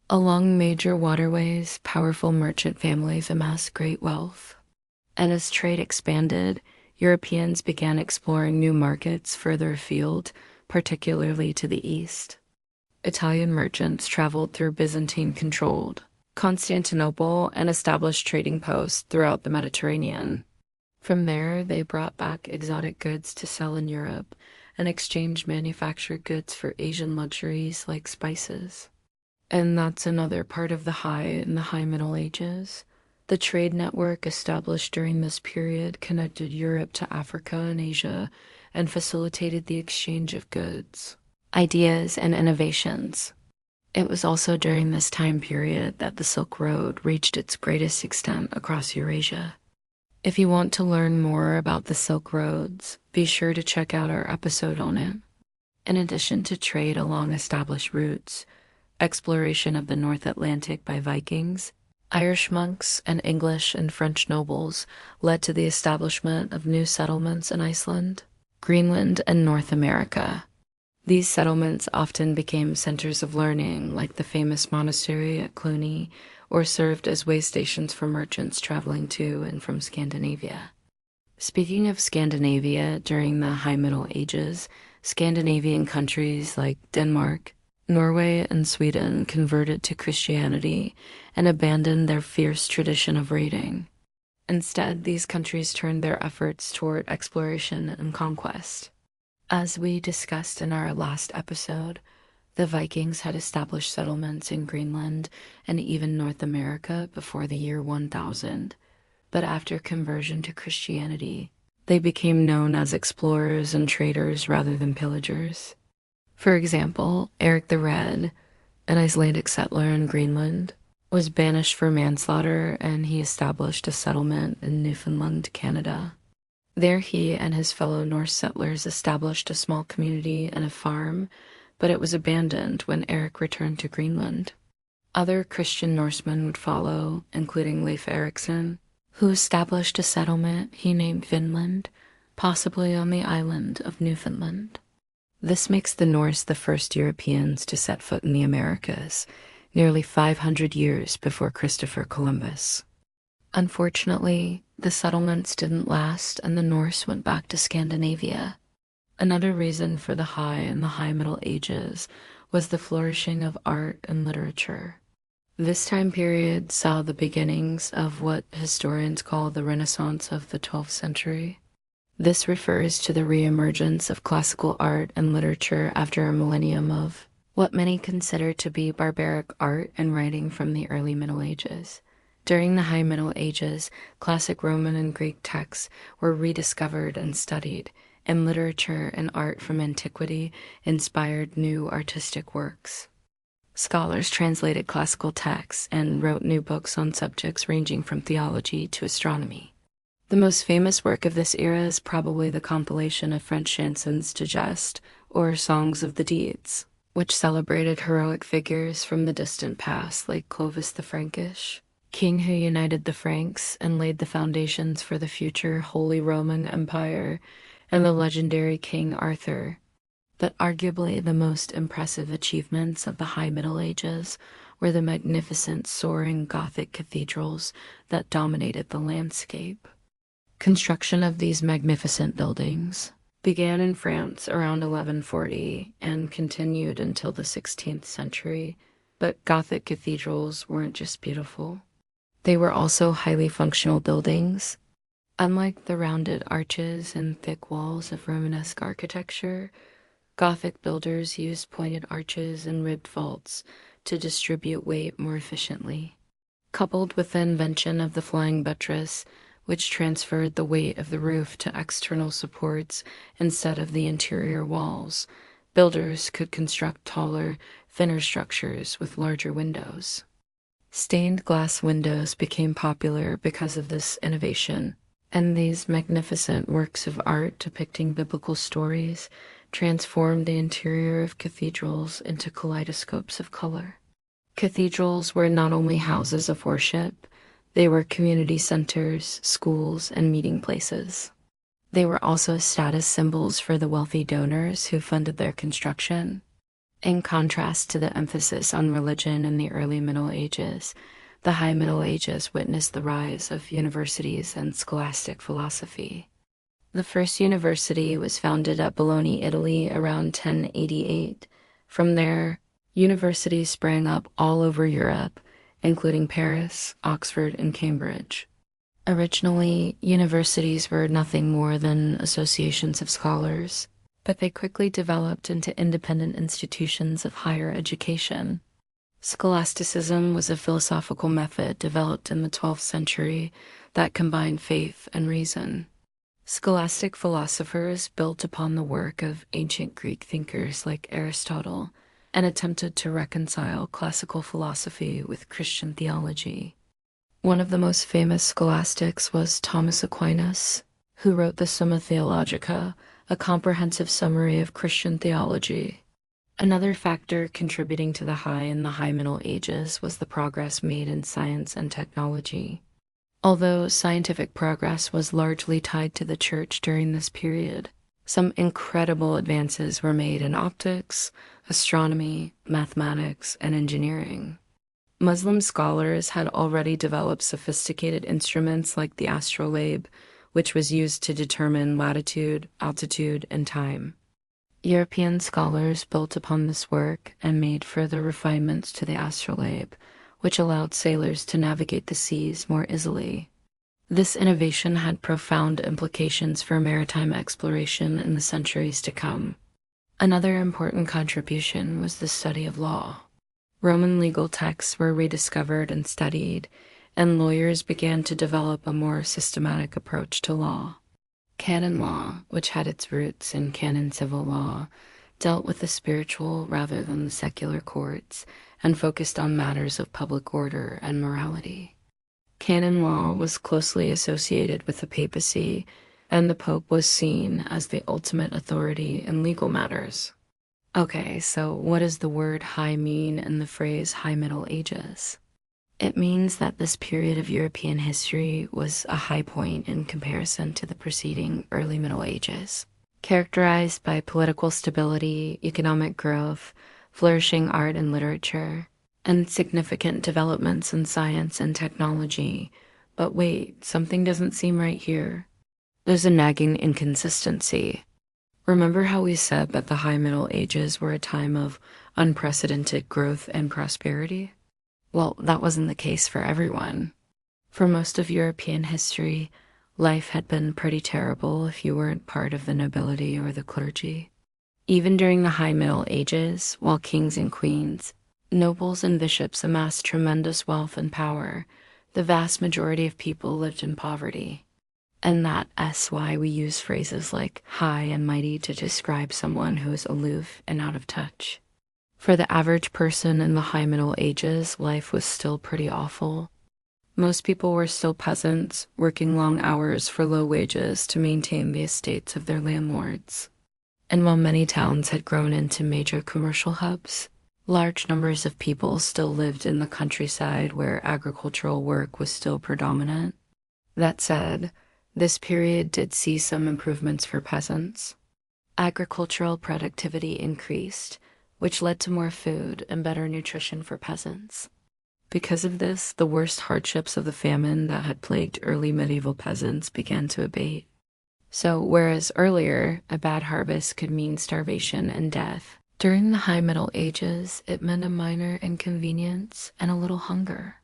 Along major waterways, powerful merchant families amassed great wealth. And as trade expanded, Europeans began exploring new markets further afield, particularly to the east. Italian merchants traveled through Byzantine-controlled Constantinople and established trading posts throughout the Mediterranean. From there, they brought back exotic goods to sell in Europe and exchanged manufactured goods for Asian luxuries like spices. And that's another part of the high in the High Middle Ages. The trade network established during this period connected Europe to Africa and Asia and facilitated the exchange of goods, ideas, and innovations. It was also during this time period that the Silk Road reached its greatest extent across Eurasia. If you want to learn more about the Silk Roads, be sure to check out our episode on it. In addition to trade along established routes, exploration of the North Atlantic by Vikings, Irish monks, and English and French nobles led to the establishment of new settlements in Iceland, Greenland, and North America. These settlements often became centers of learning, like the famous monastery at Cluny, or served as way stations for merchants traveling to and from Scandinavia. Speaking of Scandinavia, during the High Middle Ages, Scandinavian countries like Denmark, Norway and Sweden converted to Christianity and abandoned their fierce tradition of raiding. Instead, these countries turned their efforts toward exploration and conquest. As we discussed in our last episode, the Vikings had established settlements in Greenland and even North America before the year 1000, but after conversion to Christianity, they became known as explorers and traders rather than pillagers. For example, Eric the Red, an Icelandic settler in Greenland, was banished for manslaughter and he established a settlement in Newfoundland, Canada. There he and his fellow Norse settlers established a small community and a farm, but it was abandoned when Eric returned to Greenland. Other Christian Norsemen would follow, including Leif Erikson, who established a settlement he named Vinland, possibly on the island of Newfoundland. This makes the Norse the first Europeans to set foot in the Americas, nearly 500 years before Christopher Columbus. Unfortunately, the settlements didn't last and the Norse went back to Scandinavia. Another reason for the high and the High Middle Ages was the flourishing of art and literature. This time period saw the beginnings of what historians call the Renaissance of the 12th century. This refers to the reemergence of classical art and literature after a millennium of what many consider to be barbaric art and writing from the early Middle Ages. During the High Middle Ages, classic Roman and Greek texts were rediscovered and studied, and literature and art from antiquity inspired new artistic works. Scholars translated classical texts and wrote new books on subjects ranging from theology to astronomy. The most famous work of this era is probably the compilation of French chansons de geste, or Songs of the Deeds, which celebrated heroic figures from the distant past like Clovis the Frankish, king who united the Franks and laid the foundations for the future Holy Roman Empire, and the legendary King Arthur. But arguably the most impressive achievements of the High Middle Ages were the magnificent soaring Gothic cathedrals that dominated the landscape. Construction of these magnificent buildings began in France around 1140 and continued until the 16th century, but Gothic cathedrals weren't just beautiful. They were also highly functional buildings. Unlike the rounded arches and thick walls of Romanesque architecture, Gothic builders used pointed arches and ribbed vaults to distribute weight more efficiently. Coupled with the invention of the flying buttress, which transferred the weight of the roof to external supports instead of the interior walls, builders could construct taller, thinner structures with larger windows. Stained glass windows became popular because of this innovation, and these magnificent works of art depicting biblical stories transformed the interior of cathedrals into kaleidoscopes of color. Cathedrals were not only houses of worship, they were community centers, schools, and meeting places. They were also status symbols for the wealthy donors who funded their construction. In contrast to the emphasis on religion in the early Middle Ages, the High Middle Ages witnessed the rise of universities and scholastic philosophy. The first university was founded at Bologna, Italy, around 1088. From there, universities sprang up all over Europe, including Paris, Oxford, and Cambridge. Originally, universities were nothing more than associations of scholars, but they quickly developed into independent institutions of higher education. Scholasticism was a philosophical method developed in the 12th century that combined faith and reason. Scholastic philosophers built upon the work of ancient Greek thinkers like Aristotle and attempted to reconcile classical philosophy with Christian theology. One of the most famous scholastics was Thomas Aquinas, who wrote the Summa Theologica, a comprehensive summary of Christian theology. Another factor contributing to the High and the High Middle Ages was the progress made in science and technology. Although scientific progress was largely tied to the church during this period, some incredible advances were made in optics, astronomy, mathematics, and engineering. Muslim scholars had already developed sophisticated instruments like the astrolabe, which was used to determine latitude, altitude, and time. European scholars built upon this work and made further refinements to the astrolabe, which allowed sailors to navigate the seas more easily. This innovation had profound implications for maritime exploration in the centuries to come. Another important contribution was the study of law. Roman legal texts were rediscovered and studied, and lawyers began to develop a more systematic approach to law. Canon law, which had its roots in canon civil law, dealt with the spiritual rather than the secular courts and focused on matters of public order and morality. Canon law was closely associated with the papacy, and the Pope was seen as the ultimate authority in legal matters. Okay, so what does the word high mean in the phrase High Middle Ages? It means that this period of European history was a high point in comparison to the preceding early Middle Ages, characterized by political stability, economic growth, flourishing art and literature, and significant developments in science and technology. But wait, something doesn't seem right here. There's a nagging inconsistency. Remember how we said that the High Middle Ages were a time of unprecedented growth and prosperity? Well, that wasn't the case for everyone. For most of European history, life had been pretty terrible if you weren't part of the nobility or the clergy. Even during the High Middle Ages, while kings and queens, nobles and bishops amassed tremendous wealth and power, the vast majority of people lived in poverty. And that's why we use phrases like high and mighty to describe someone who is aloof and out of touch. For the average person in the High Middle Ages, life was still pretty awful. Most people were still peasants, working long hours for low wages to maintain the estates of their landlords. And while many towns had grown into major commercial hubs, large numbers of people still lived in the countryside where agricultural work was still predominant. That said, this period did see some improvements for peasants. Agricultural productivity increased, which led to more food and better nutrition for peasants. Because of this, the worst hardships of the famine that had plagued early medieval peasants began to abate. So, whereas earlier, a bad harvest could mean starvation and death, during the High Middle Ages, it meant a minor inconvenience and a little hunger.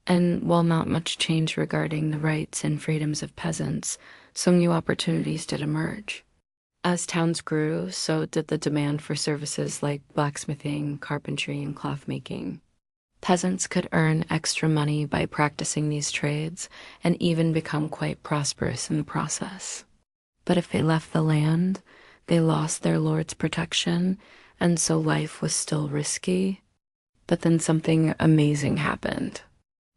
And while not much change regarding the rights and freedoms of peasants, some new opportunities did emerge. As towns grew, so did the demand for services like blacksmithing, carpentry, and cloth-making. Peasants could earn extra money by practicing these trades and even become quite prosperous in the process. But if they left the land, they lost their lord's protection, and so life was still risky. But then something amazing happened.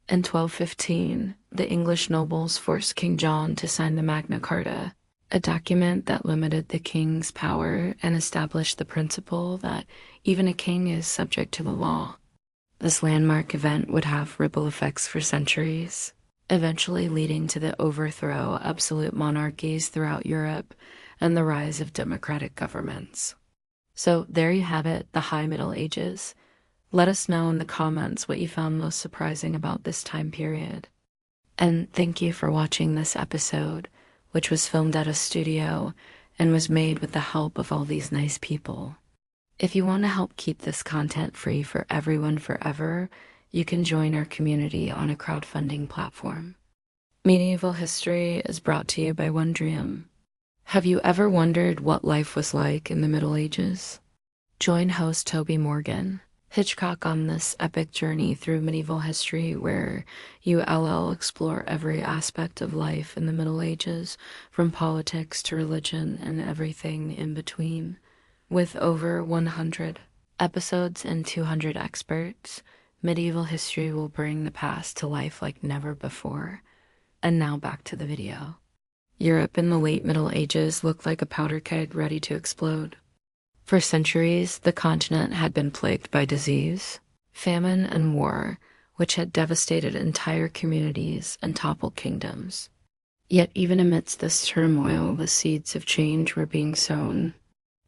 In 1215, the English nobles forced King John to sign the Magna Carta, a document that limited the king's power and established the principle that even a king is subject to the law. This landmark event would have ripple effects for centuries, eventually leading to the overthrow of absolute monarchies throughout Europe and the rise of democratic governments. So there you have it, the High Middle Ages. Let us know in the comments what you found most surprising about this time period. And thank you for watching this episode, which was filmed at a studio and was made with the help of all these nice people. If you want to help keep this content free for everyone forever, you can join our community on a crowdfunding platform. Medieval History is brought to you by Wondrium. Have you ever wondered what life was like in the Middle Ages? Join host Toby Morgan, Hitchcock, on this epic journey through medieval history where you'll explore every aspect of life in the Middle Ages, from politics to religion and everything in between. With over 100 episodes and 200 experts, medieval history will bring the past to life like never before. And now back to the video. Europe in the late Middle Ages looked like a powder keg ready to explode. For centuries, the continent had been plagued by disease, famine, and war, which had devastated entire communities and toppled kingdoms. Yet even amidst this turmoil, the seeds of change were being sown.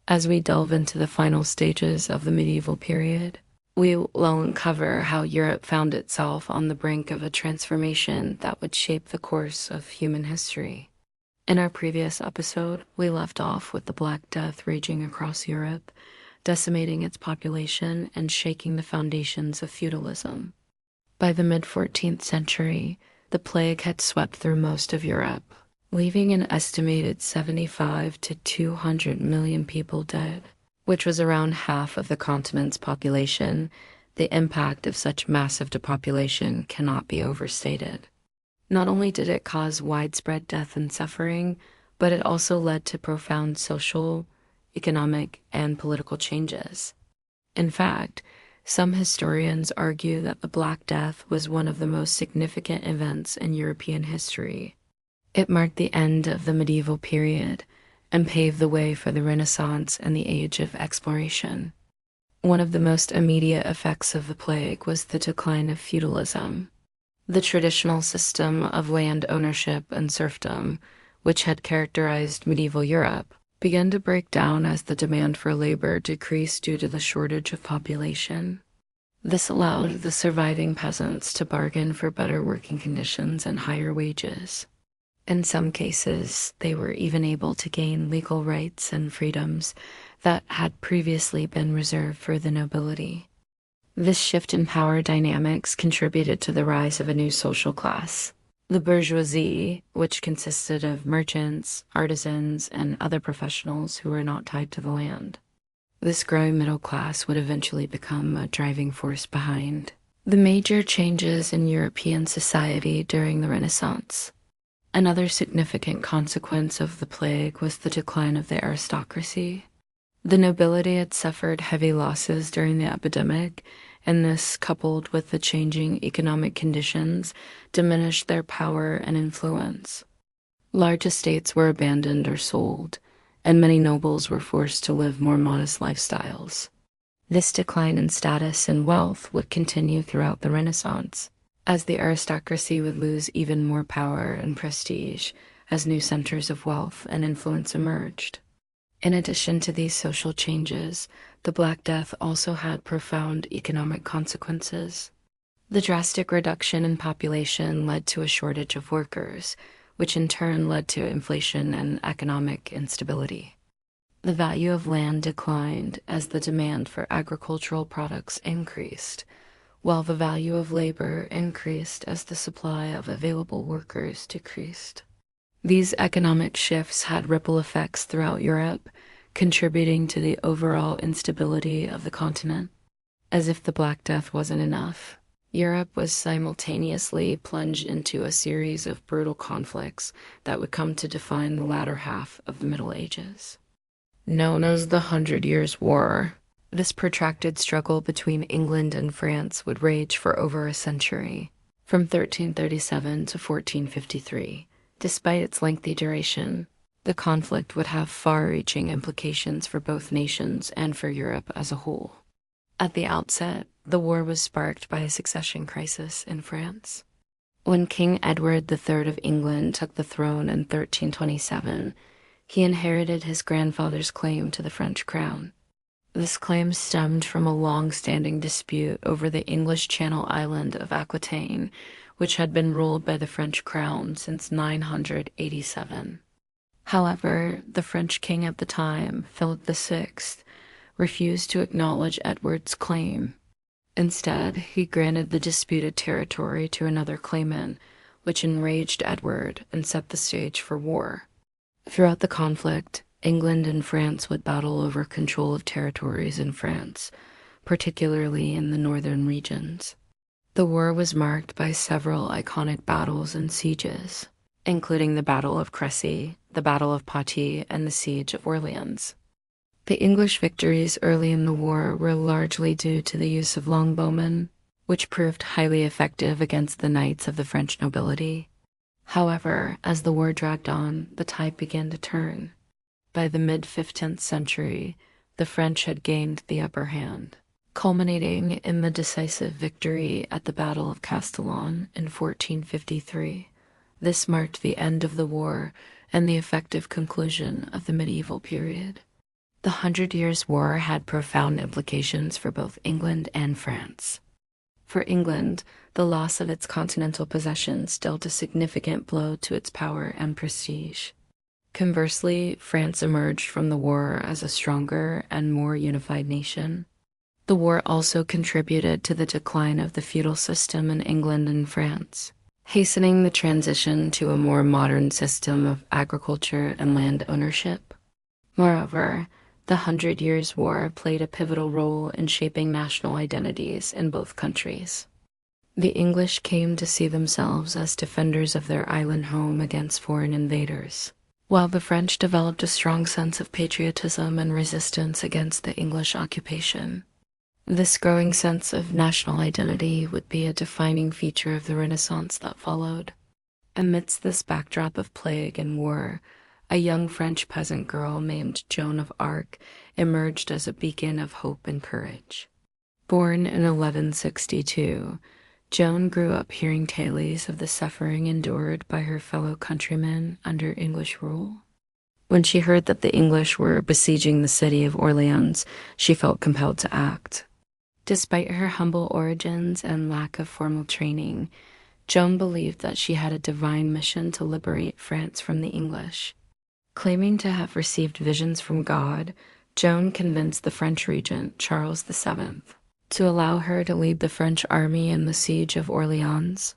As we delve into the final stages of the medieval period, we will uncover how Europe found itself on the brink of a transformation that would shape the course of human history. In our previous episode, we left off with the Black Death raging across Europe, decimating its population and shaking the foundations of feudalism. By the mid-14th century, the plague had swept through most of Europe, leaving an estimated 75 to 200 million people dead, which was around half of the continent's population. The impact of such massive depopulation cannot be overstated. Not only did it cause widespread death and suffering, but it also led to profound social, economic, and political changes. In fact, some historians argue that the Black Death was one of the most significant events in European history. It marked the end of the medieval period and paved the way for the Renaissance and the age of exploration. One of the most immediate effects of the plague was the decline of feudalism. The traditional system of land ownership and serfdom, which had characterized medieval Europe, began to break down as the demand for labor decreased due to the shortage of population. This allowed the surviving peasants to bargain for better working conditions and higher wages. In some cases, they were even able to gain legal rights and freedoms that had previously been reserved for the nobility. This shift in power dynamics contributed to the rise of a new social class, the bourgeoisie, which consisted of merchants, artisans, and other professionals who were not tied to the land. This growing middle class would eventually become a driving force behind the major changes in European society during the Renaissance. Another significant consequence of the plague was the decline of the aristocracy. The nobility had suffered heavy losses during the epidemic, and this, coupled with the changing economic conditions, diminished their power and influence. Large estates were abandoned or sold, and many nobles were forced to live more modest lifestyles. This decline in status and wealth would continue throughout the Renaissance, as the aristocracy would lose even more power and prestige as new centers of wealth and influence emerged. In addition to these social changes, the Black Death also had profound economic consequences. The drastic reduction in population led to a shortage of workers, which in turn led to inflation and economic instability. The value of land declined as the demand for agricultural products increased, while the value of labor increased as the supply of available workers decreased. These economic shifts had ripple effects throughout Europe, contributing to the overall instability of the continent. As if the Black Death wasn't enough, Europe was simultaneously plunged into a series of brutal conflicts that would come to define the latter half of the Middle Ages. Known as the 100 Years' War, this protracted struggle between England and France would rage for over a century, from 1337 to 1453. Despite its lengthy duration, the conflict would have far-reaching implications for both nations and for Europe as a whole. At the outset, the war was sparked by a succession crisis in France. When King Edward III of England took the throne in 1327, he inherited his grandfather's claim to the French crown. This claim stemmed from a long-standing dispute over the English Channel island of Aquitaine, which had been ruled by the French crown since 987. However, the French king at the time, Philip VI, refused to acknowledge Edward's claim. Instead, he granted the disputed territory to another claimant, which enraged Edward and set the stage for war. Throughout the conflict, England and France would battle over control of territories in France, particularly in the northern regions. The war was marked by several iconic battles and sieges, including the Battle of Crécy, the Battle of Poitiers, and the Siege of Orleans. The English victories early in the war were largely due to the use of longbowmen, which proved highly effective against the knights of the French nobility. However, as the war dragged on, the tide began to turn. By the mid-15th century, the French had gained the upper hand, culminating in the decisive victory at the Battle of Castellon in 1453. This marked the end of the war and the effective conclusion of the medieval period. The 100 Years' War had profound implications for both England and France. For England, the loss of its continental possessions dealt a significant blow to its power and prestige. Conversely, France emerged from the war as a stronger and more unified nation. The war also contributed to the decline of the feudal system in England and France, hastening the transition to a more modern system of agriculture and land ownership. Moreover, the Hundred Years' War played a pivotal role in shaping national identities in both countries. The English came to see themselves as defenders of their island home against foreign invaders, while the French developed a strong sense of patriotism and resistance against the English occupation. This growing sense of national identity would be a defining feature of the Renaissance that followed. Amidst this backdrop of plague and war, a young French peasant girl named Joan of Arc emerged as a beacon of hope and courage. Born in 1162, Joan grew up hearing tales of the suffering endured by her fellow countrymen under English rule. When she heard that the English were besieging the city of Orleans, she felt compelled to act. Despite her humble origins and lack of formal training, Joan believed that she had a divine mission to liberate France from the English. Claiming to have received visions from God, Joan convinced the French regent, Charles VII, to allow her to lead the French army in the siege of Orleans.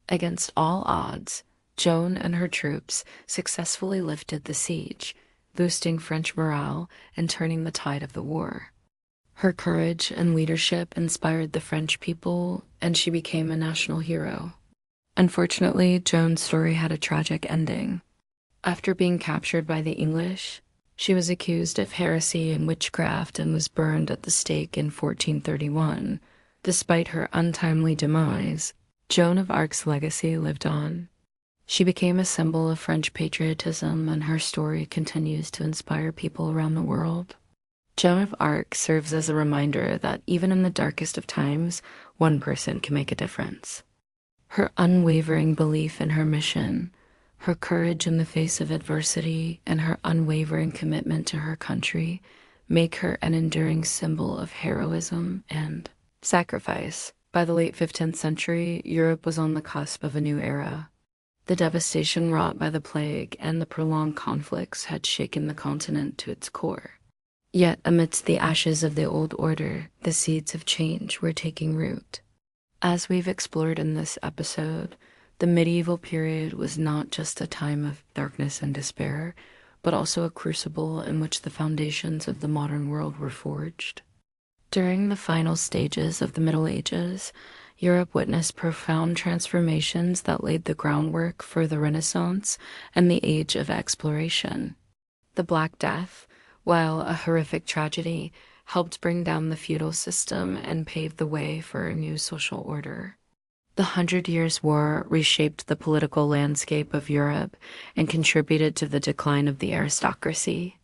Against all odds, Joan and her troops successfully lifted the siege, boosting French morale and turning the tide of the war. Her courage and leadership inspired the French people, and she became a national hero. Unfortunately, Joan's story had a tragic ending. After being captured by the English, she was accused of heresy and witchcraft and was burned at the stake in 1431. Despite her untimely demise, Joan of Arc's legacy lived on. She became a symbol of French patriotism, and her story continues to inspire people around the world. Joan of Arc serves as a reminder that even in the darkest of times, one person can make a difference. Her unwavering belief in her mission, her courage in the face of adversity, and her unwavering commitment to her country make her an enduring symbol of heroism and sacrifice. By the late 15th century, Europe was on the cusp of a new era. The devastation wrought by the plague and the prolonged conflicts had shaken the continent to its core. Yet amidst the ashes of the old order, the seeds of change were taking root. As we've explored in this episode, the medieval period was not just a time of darkness and despair, but also a crucible in which the foundations of the modern world were forged. During the final stages of the Middle Ages, Europe witnessed profound transformations that laid the groundwork for the Renaissance and the Age of Exploration. The Black Death, while a horrific tragedy, helped bring down the feudal system and pave the way for a new social order. The Hundred Years' War reshaped the political landscape of Europe and contributed to the decline of the aristocracy.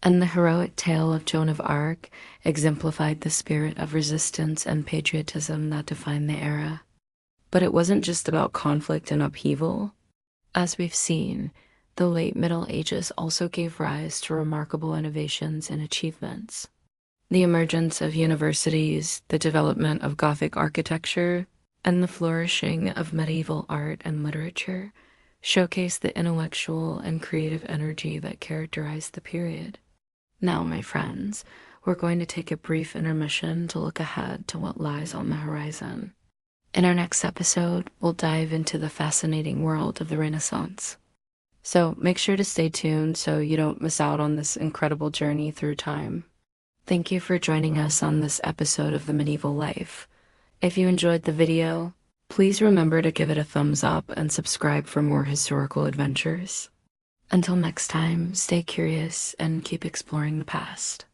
And the heroic tale of Joan of Arc exemplified the spirit of resistance and patriotism that defined the era. But it wasn't just about conflict and upheaval. As we've seen, the late Middle Ages also gave rise to remarkable innovations and achievements. The emergence of universities, the development of Gothic architecture, and the flourishing of medieval art and literature showcased the intellectual and creative energy that characterized the period. Now, my friends, we're going to take a brief intermission to look ahead to what lies on the horizon. In our next episode, we'll dive into the fascinating world of the Renaissance. So make sure to stay tuned so you don't miss out on this incredible journey through time. Thank you for joining us on this episode of The Medieval Life. If you enjoyed the video, please remember to give it a thumbs up and subscribe for more historical adventures. Until next time, stay curious and keep exploring the past.